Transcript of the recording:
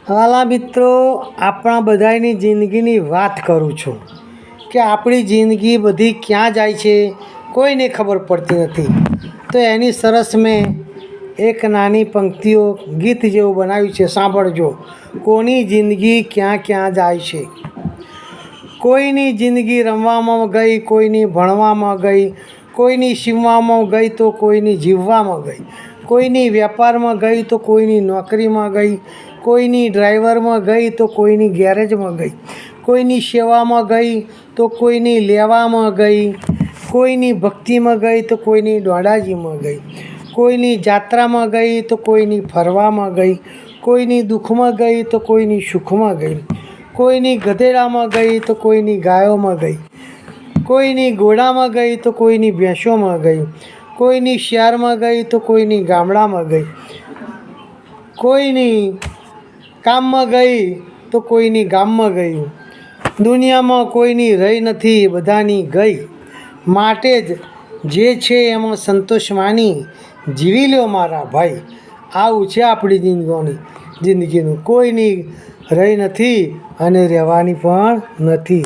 વાલા મિત્રો, આપણા બધાની જિંદગીની વાત કરું છું કે આપણી જિંદગી બધી ક્યાં જાય છે કોઈને ખબર પડતી નથી. તો એની સરસ મેં એક નાની પંક્તિઓ ગીત જેવું બનાવ્યું છે, સાંભળજો. કોની જિંદગી ક્યાં ક્યાં જાય છે. કોઈની જિંદગી રમવામાં ગઈ, કોઈની ભણવામાં ગઈ, કોઈની સીવવામાં ગઈ તો કોઈની જીવવામાં ગઈ, કોઈની વેપારમાં ગઈ તો કોઈની નોકરીમાં ગઈ, કોઈની ડ્રાઈવરમાં ગઈ તો કોઈની ગેરેજમાં ગઈ, કોઈની સેવામાં ગઈ તો કોઈની લેવામાં ગઈ, કોઈની ભક્તિમાં ગઈ તો કોઈની દોડાજીમાં ગઈ, કોઈની જાત્રામાં ગઈ તો કોઈની ફરવામાં ગઈ, કોઈની દુઃખમાં ગઈ તો કોઈની સુખમાં ગઈ, કોઈની ગધેડામાં ગઈ તો કોઈની ગાયોમાં ગઈ, કોઈની ઘોડામાં ગઈ તો કોઈની ભેંસોમાં ગઈ, કોઈની શહેરમાં ગઈ તો કોઈની ગામડામાં ગઈ, કોઈની કામમાં ગઈ તો કોઈની ગામમાં ગઈ. દુનિયામાં કોઈની રહી નથી, બધાની ગઈ. માટે જ જે છે એમાં સંતોષ માની જીવી લ્યો મારા ભાઈ. આવું છે આપણી જિંદગીનું. કોઈની રહી નથી અને રહેવાની પણ નથી.